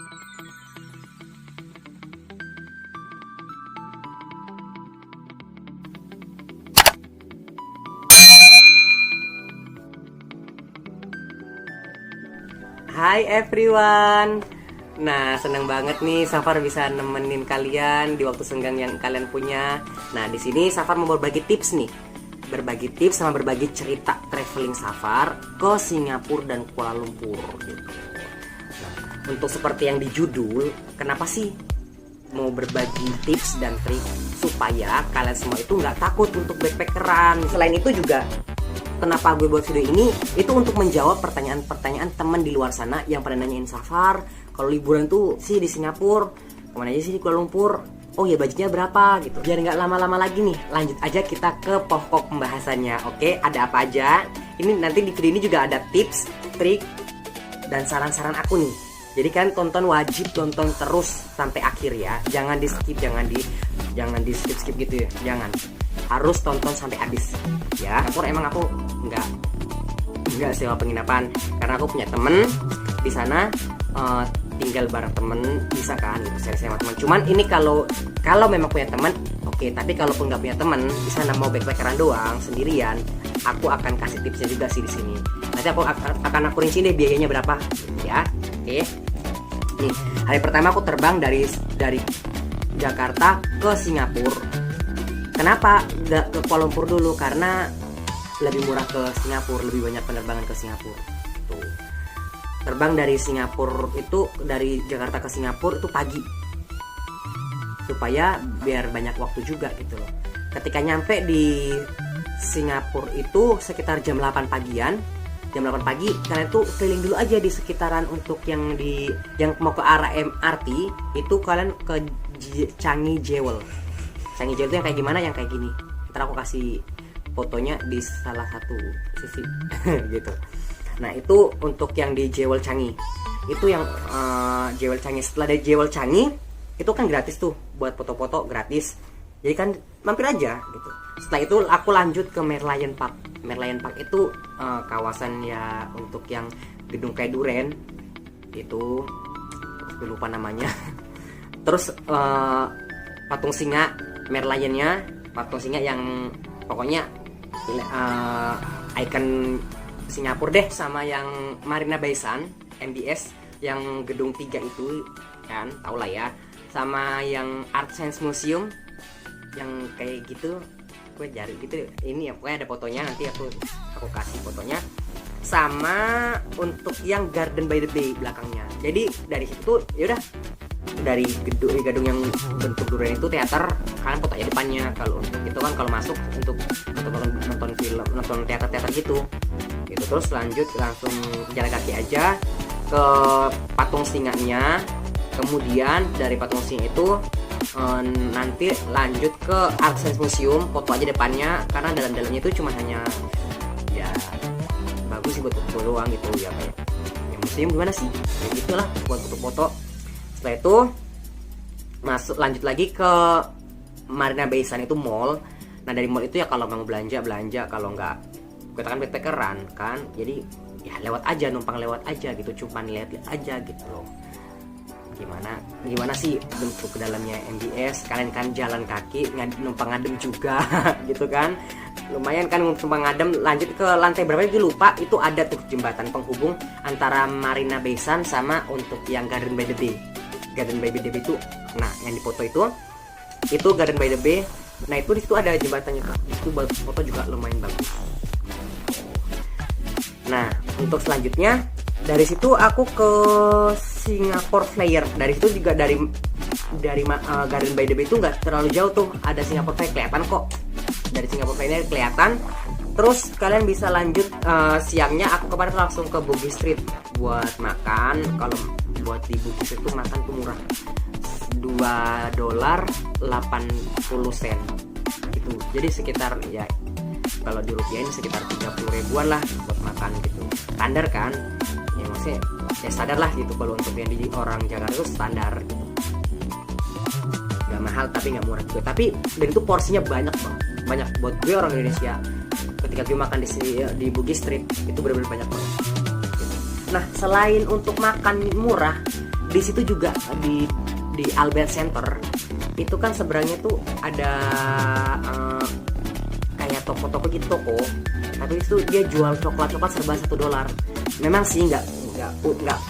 Hai everyone. Nah, seneng banget nih Safar bisa nemenin kalian di waktu senggang yang kalian punya. Nah, di sini Safar mau berbagi tips nih. Berbagi tips sama berbagi cerita traveling Safar ke Singapura dan Kuala Lumpur gitu. Nah, untuk seperti yang di judul, kenapa sih mau berbagi tips dan trik supaya kalian semua itu nggak takut untuk backpackeran. Selain itu juga kenapa gue buat video ini itu untuk menjawab pertanyaan-pertanyaan teman di luar sana yang pada nanyain Safar, kalau liburan tuh sih di Singapura kemana aja sih, di Kuala Lumpur, oh ya budgetnya berapa gitu. Biar nggak lama-lama lagi nih, lanjut aja kita ke pokok pembahasannya. Oke, ada apa aja ini, nanti di video ini juga ada tips, trik, dan saran-saran aku nih. Jadi kan wajib tonton terus sampai akhir ya, jangan di skip, jangan di skip gitu ya, jangan, harus tonton sampai habis ya. Emang aku nggak sewa penginapan karena aku punya temen di sana, tinggal bareng temen bisa kan gitu, share sama teman. Cuman ini kalau memang punya teman oke, tapi kalaupun nggak punya teman di sana, mau backpackeran doang sendirian, aku akan kasih tipsnya juga sih di sini. Nanti aku akan rinci deh biayanya berapa ya. Oke, nih hari pertama aku terbang dari Jakarta ke Singapura. Kenapa nggak ke Kuala Lumpur dulu? Karena lebih murah ke Singapura, lebih banyak penerbangan ke Singapura. Tuh. Terbang dari Singapura itu, dari Jakarta ke Singapura itu pagi. Supaya biar banyak waktu juga gitu loh. Ketika nyampe di Singapura itu sekitar jam 8 pagian. Jam 8 pagi kalian tuh keliling dulu aja di sekitaran. Untuk yang mau ke arah MRT itu kalian ke Changi Jewel. Changi Jewel itu yang kayak gimana? Yang kayak gini. Ntar aku kasih fotonya di salah satu sisi gitu. Nah, itu untuk yang di Jewel Changi. Itu yang Jewel Changi. Setelah dari Jewel Changi itu kan gratis tuh, buat foto-foto gratis. Jadi kan mampir aja gitu. Setelah itu aku lanjut ke Merlion Park. Merlion Park itu kawasan ya untuk yang gedung kayak duren itu, aku lupa namanya. Terus patung singa Merlionnya, patung singa yang pokoknya icon Singapura deh, sama yang Marina Bay Sands MBS yang gedung 3 itu kan, tau lah ya, sama yang Art Science Museum yang kayak gitu, gue cari gitu ini ya, pokoknya ada fotonya, nanti aku kasih fotonya. Sama untuk yang Garden by the Bay belakangnya. Jadi dari situ ya udah, dari gedung yang bentuk durian itu teater, kalian foto aja depannya. Kalau untuk itu kan kalau masuk untuk nonton film, nonton teater gitu. Terus lanjut langsung jalan kaki aja ke patung singanya. Kemudian dari patung singa itu nanti lanjut ke Art Science Museum, foto aja depannya karena dalamnya itu cuma hanya ya bagus sih buat foto doang gitu ya, kayak ya museum gimana sih ya gitulah, buat foto-foto. Setelah itu lanjut lagi ke Marina Bay Sands, itu mall. Nah, dari mall itu ya kalau mau belanja, kalau nggak, kita kan backpackeran kan, jadi ya lewat aja, numpang lewat aja gitu, cuman lihat aja gitu loh. Gimana sih bentuk ke dalamnya MBS, kalian kan jalan kaki, numpang ngadem juga gitu kan, lumayan kan numpang ngadem. Lanjut ke lantai berapa itu lupa, itu ada tuh jembatan penghubung antara Marina Bay Sands sama untuk yang Garden by the Bay. Garden by the Bay itu, nah yang di foto itu Garden by the Bay. Nah, itu di situ ada jembatannya Kak. Itu buat foto juga lumayan bagus. Nah, untuk selanjutnya dari situ aku ke Singapore Flyer. Dari situ juga dari Garden by the Bay itu nggak terlalu jauh tuh, ada Singapore Flyer kelihatan kok. Dari Singapore Flyer kelihatan. Terus kalian bisa lanjut siangnya aku kemarin langsung ke Bugis Street buat makan. Kalau buat di Bugis itu makan tuh murah, $2.80 gitu. Jadi sekitar ya kalau dirupiahin sekitar 30 ribuan lah buat makan gitu. Standar kan? Ya maksudnya ya standar lah gitu, kalau untuk yang di orang Jakarta itu standar gitu. Gak mahal tapi gak murah juga. Tapi dan itu porsinya banyak banget. Banyak buat gue orang Indonesia. Ketika gue makan di Bugis Street itu benar-benar banyak banget. Nah, selain untuk makan murah, di situ juga di Albert Center itu kan seberangnya tuh ada kayak toko-toko gitu, tapi itu dia jual coklat serba $1. Memang sih nggak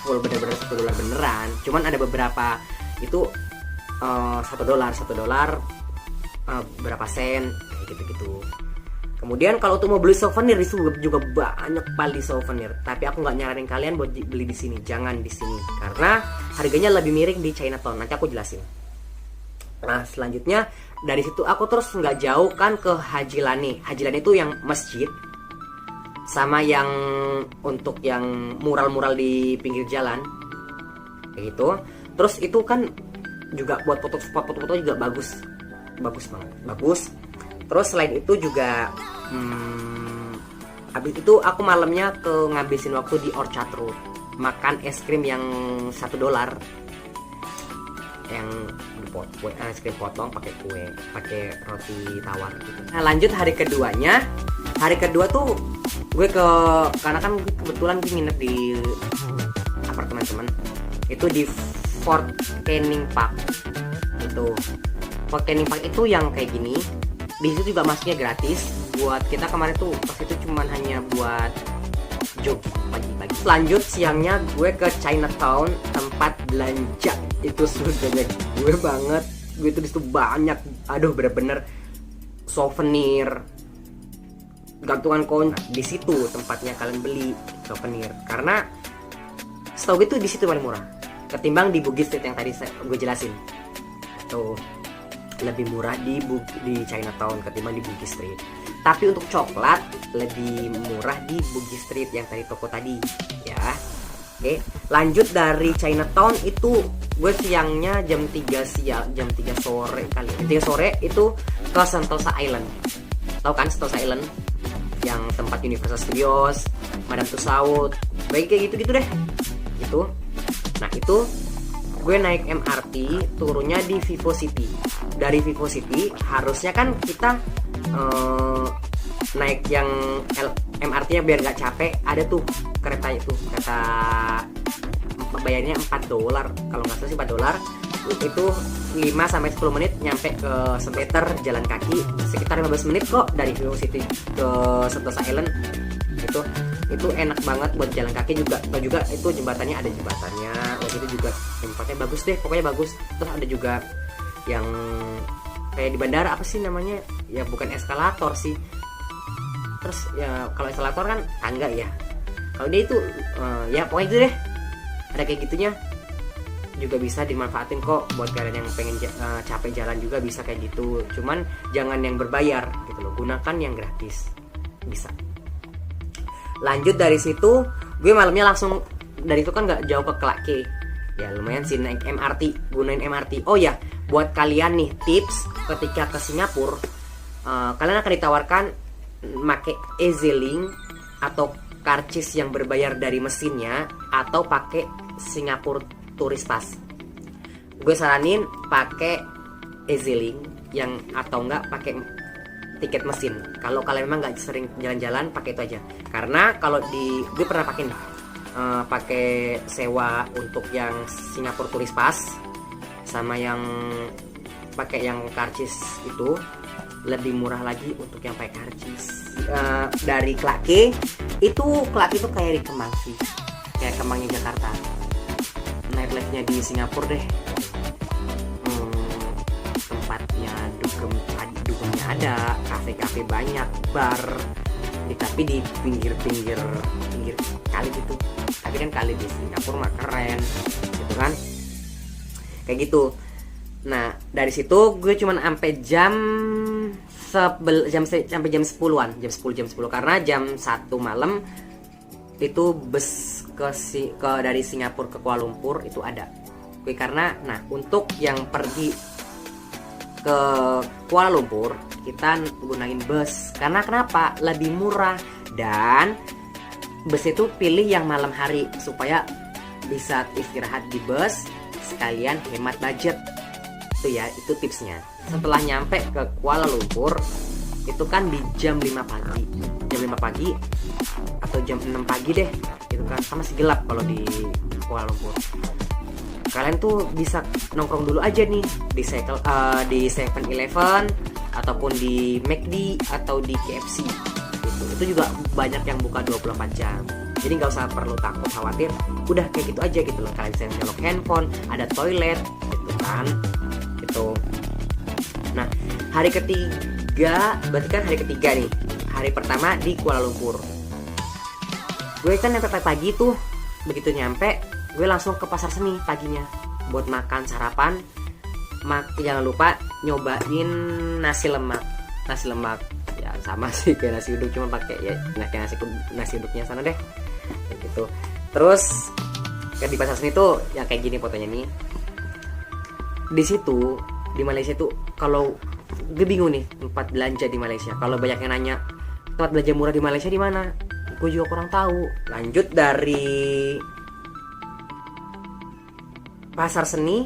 full bener-bener $1 beneran, cuman ada beberapa itu $1 berapa sen kayak gitu. Kemudian kalau untuk mau beli souvenir itu juga banyak beli souvenir, tapi aku nggak nyaranin kalian buat beli di sini, jangan di sini karena harganya lebih miring di Chinatown. Nanti aku jelasin. Nah selanjutnya dari situ aku terus nggak jauh kan ke Haji Lane. Haji Lane itu yang masjid sama yang untuk yang mural-mural di pinggir jalan kayak gitu. Terus itu kan juga buat foto-foto juga bagus banget. Terus selain itu juga habis itu aku malamnya ngabisin waktu di Orchard Road makan es krim yang $1 yang es krim potong pakai kue, pakai roti tawar gitu. Nah lanjut hari kedua tuh gue karena kan kebetulan gue nginep di apartemen teman itu di Fort Canning Park. Itu Fort Canning Park itu yang kayak gini. Di situ juga masuknya gratis. Buat kita kemarin tuh pas itu cuman hanya buat jogging pagi-pagi. Lanjut siangnya gue ke Chinatown, tempat belanja. Itu surganya gue banget. Gue tuh di situ banyak, aduh bener-bener souvenir, gantungan kunci. Di situ tempatnya kalian beli souvenir. Karena setahu gue tuh di situ paling murah ketimbang di Bugis Street yang tadi gue jelasin. Tuh lebih murah di Chinatown ketimbang di Bugis Street. Tapi untuk coklat lebih murah di Bugis Street yang tadi toko tadi ya. Oke, lanjut dari Chinatown itu gue siangnya jam 3 sore kali. 3 sore itu ke Sentosa Island. Tahu kan Sentosa Island? Yang tempat Universal Studios, Madame Tussauds, kayak gitu deh. Itu. Nah, itu gue naik MRT, turunnya di Vivo City. Dari Vivo City harusnya kan kita naik yang MRT-nya biar gak capek. Ada tuh kereta bayarnya $4 kalau nggak salah sih $4. Itu 5-10 menit nyampe ke St. Peter jalan kaki, sekitar 15 menit kok dari Vivo City ke Sentosa Island. Itu enak banget buat jalan kaki juga. Atau juga itu jembatannya ada jembatannya, itu juga tempatnya bagus deh, pokoknya bagus. Terus ada juga yang kayak di bandara, apa sih namanya ya, bukan eskalator sih. Terus ya kalau eskalator kan tangga ya, kalau dia itu ya pokoknya itu deh, ada kayak gitunya juga bisa dimanfaatin kok buat kalian yang pengen capek jalan juga bisa kayak gitu. Cuman jangan yang berbayar gitu loh, gunakan yang gratis bisa. Lanjut dari situ gue malamnya langsung dari itu kan nggak jauh ke Clarke Quay ya, lumayan sih naik MRT, gunain MRT. Oh ya, buat kalian nih tips ketika ke Singapura, kalian akan ditawarkan pakai EZ-Link atau karcis yang berbayar dari mesinnya, atau pakai Singapore Tourist Pass. Gue saranin pakai EZ-Link yang, atau enggak pakai tiket mesin. Kalau kalian memang nggak sering jalan-jalan, pakai itu aja. Karena kalau gue pernah pakai sewa untuk yang Singapore Tourist Pass sama yang pakai yang karcis itu lebih murah lagi untuk yang pakai karcis. Dari Clarke itu kayak di Kemang sih, kayak Kemangnya Jakarta. Nightlife-nya di Singapura deh. Tempatnya dugemnya ada, kafe-kafe banyak, bar, tapi di pinggir kali gitu. Tapi kan kali di Singapura mah keren, gitu kan? Kayak gitu. Nah dari situ gue cuman sampai jam 10-an, jam 10 karena jam 1 malam itu bus dari Singapura ke Kuala Lumpur itu ada. Oke, karena nah untuk yang pergi ke Kuala Lumpur kita gunain bus karena kenapa? Lebih murah, dan bus itu pilih yang malam hari supaya bisa istirahat di bus sekalian hemat budget. Itu ya, itu tipsnya. Setelah nyampe ke Kuala Lumpur itu kan di jam 5 pagi atau jam 6 pagi deh, itu kan sama masih gelap kalau di Kuala Lumpur. kalian tuh bisa nongkrong dulu aja nih di 7-Eleven ataupun di McD atau di KFC gitu. Itu juga banyak yang buka 24 jam. Jadi nggak usah perlu takut khawatir, udah kayak gitu aja gitu loh. Kalian bisa nyolok handphone, ada toilet gitu kan gitu. Nah, hari ketiga, berarti kan hari ketiga nih. Hari pertama di Kuala Lumpur. Gue kan nyampe pagi tuh, begitu nyampe gue langsung ke pasar seni paginya buat makan sarapan. Jangan lupa nyobain nasi lemak ya sama sih kayak nasi uduk, cuma pakai ya kayak nasi uduknya sana deh kayak gitu. Terus kan di pasar seni tuh yang kayak gini fotonya nih. Di situ di Malaysia tuh kalau gue bingung nih tempat belanja di Malaysia. Kalau banyak yang nanya tempat belanja murah di Malaysia di mana, gue juga kurang tahu. Lanjut dari pasar seni,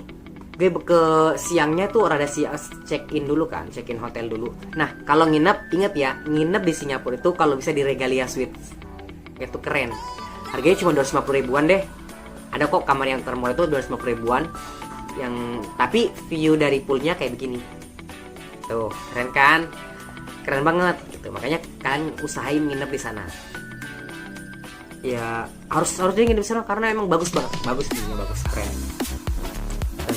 gue ke siangnya tuh rada check in dulu kan, check in hotel dulu. Nah kalau nginep, inget ya, nginep di Singapura itu kalau bisa di Regalia Suites, itu keren. Harganya cuma 250 ribuan deh. Ada kok kamar yang termurah itu 250 ribuan, yang tapi view dari poolnya kayak begini. Tuh keren kan, keren banget gitu. Makanya kalian usahain nginep di sana. Ya harus dia nginep di sana karena emang bagus banget, bagus keren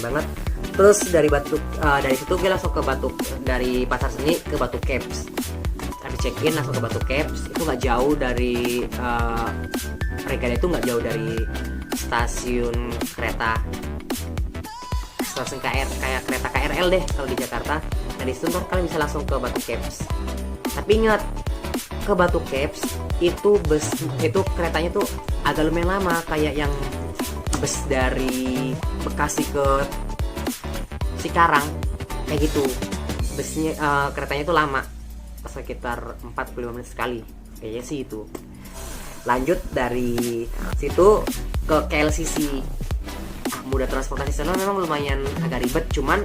banget. Terus dari situ gue langsung ke dari pasar seni ke Batu Caves. Habis check in langsung ke Batu Caves. Itu nggak jauh dari Regalia, itu nggak jauh dari stasiun kereta kayak kereta KRL deh kalau di Jakarta. Nah di situ ntar kalian bisa langsung ke Batu Caves. Tapi ingat, ke Batu Caves itu keretanya tuh agak lumayan lama, kayak yang bus dari Bekasi ke Cikarang kayak gitu. Busnya keretanya tuh lama, sekitar 45 menit sekali kayaknya sih itu. Lanjut dari situ ke KLCC. Moda transportasi sana memang lumayan agak ribet, cuman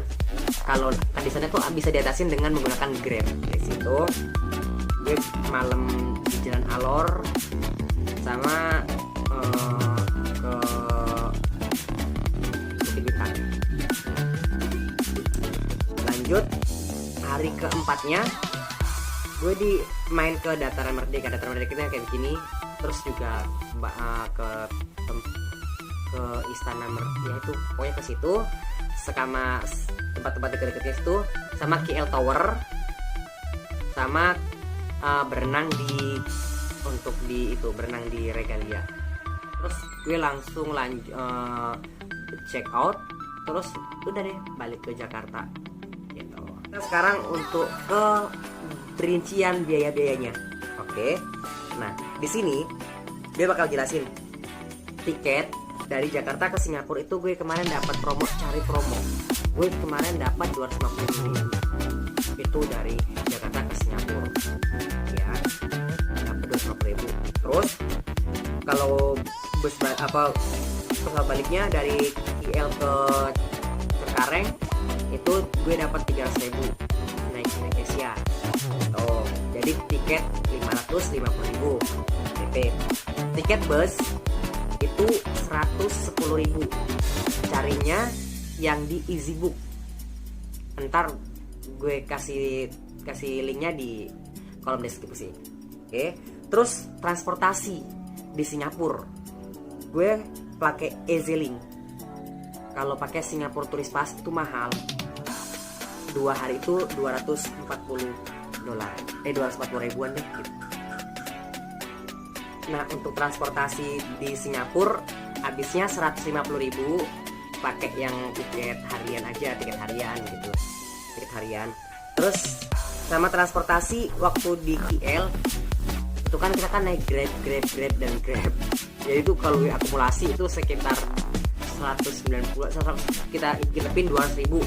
kalau di sana tuh bisa diatasin dengan menggunakan Grab. Dari situ gue malam di Jalan Alor sama ke Bukit Bintang. Lanjut hari keempatnya gue main ke Dataran Merdeka. Dataran Merdeka itu kayak begini. Terus juga ke Istana Merdeka, ya itu pokoknya ke situ, sama tempat-tempat dekat-dekatnya itu, sama KL Tower, sama berenang berenang di Regalia. Terus gue langsung check out, terus udah deh balik ke Jakarta gitu. Nah sekarang untuk ke perincian biaya-biayanya. Oke. Nah di sini gue bakal jelasin tiket dari Jakarta ke Singapura itu. Gue kemarin dapat cari promo. Gue kemarin dapat 250 ribu itu dari Jakarta ke Singapura. Ya, dapat 250 ribu. Terus kalau pesawat baliknya dari KL ke Cengkareng itu gue dapat 300 ribu naik Asia. Oh, jadi tiket 550 ribu. Tiket bus itu 110 ribu. Carinya yang di EasyBook. Ntar gue kasih linknya di kolom deskripsi. Oke. Terus transportasi di Singapura, gue pakai EZ-Link. Kalau pakai Singapore Tourist Pass itu mahal. 2 hari itu $240. 240 ribuan deh gitu. Nah untuk transportasi di Singapura habisnya 150 ribu, pakai yang tiket harian aja, tiket harian. Terus sama transportasi waktu di KL itu kan kita kan naik Grab. Jadi itu kalau akumulasi itu sekitar 190, kita pin 200 ribu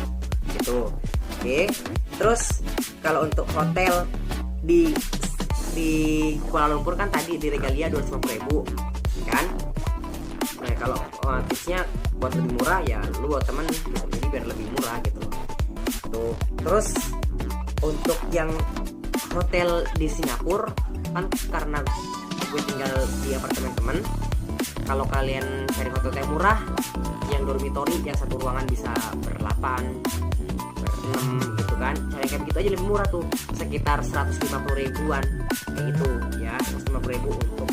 gitu. Oke. Terus kalau untuk hotel di Kuala Lumpur kan tadi di Regalia 250 ribu kan. Nah kalau tipsnya buat lebih murah ya lu bawa temen gitu, jadi biar lebih murah gitu. Tuh. Terus untuk yang hotel di Singapura kan karena gue tinggal di apartemen temen, kalau kalian cari hotel yang murah, yang dormitory, yang satu ruangan bisa ber-8, ber-6 gitu kan, cari kayak gitu aja lebih murah tuh, sekitar 150 ribuan kayak gitu ya, 150 ribu untuk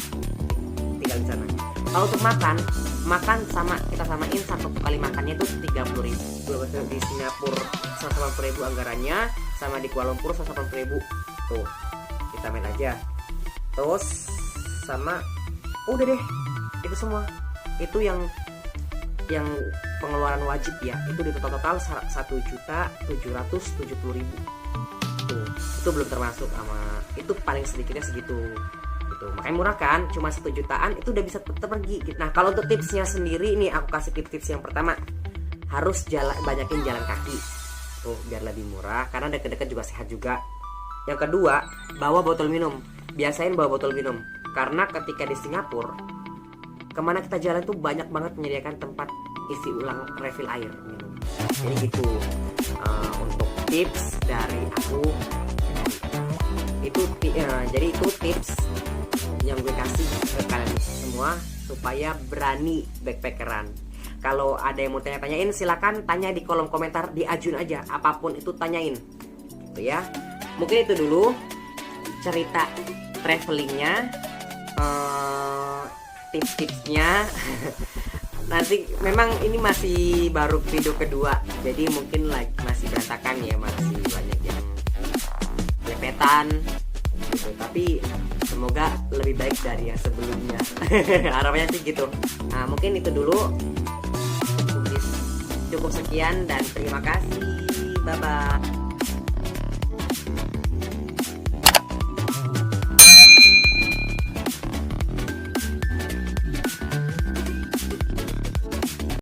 tinggal di sana. Kalau untuk makan sama kita samain, satu kali makannya tuh 30 ribu. Di Singapura 180 ribu anggarannya, sama di Kuala Lumpur 180 ribu. Tuh kita main aja. Terus sama udah deh, itu semua. Itu yang pengeluaran wajib ya, itu di total 1.770.000. Tuh, itu belum termasuk sama, itu paling sedikitnya segitu gitu. Makanya murah kan, cuma 1 jutaan itu udah bisa pergi gitu. Nah kalau untuk tipsnya sendiri nih, aku kasih tips yang pertama, harus banyakin jalan kaki tuh biar lebih murah, karena deket-deket juga sehat juga. Yang kedua, bawa botol minum, biasain bawa botol minum, karena ketika di Singapura kemana kita jalan tuh banyak banget menyediakan tempat isi ulang refill air minum. Jadi gitu, untuk tips dari aku itu jadi itu tips yang gue kasih ke kalian semua supaya berani backpackeran. Kalau ada yang mau tanya-tanyain, silakan tanya di kolom komentar, diajuin aja, apapun itu tanyain gitu ya. Mungkin itu dulu cerita travelingnya, tips-tipsnya. Nanti memang ini masih baru video kedua, jadi mungkin masih berantakan ya, masih banyak yang lepetan gitu, tapi semoga lebih baik dari yang sebelumnya. Harapannya sih gitu. Nah mungkin itu dulu, cukup sekian dan terima kasih, bye bye.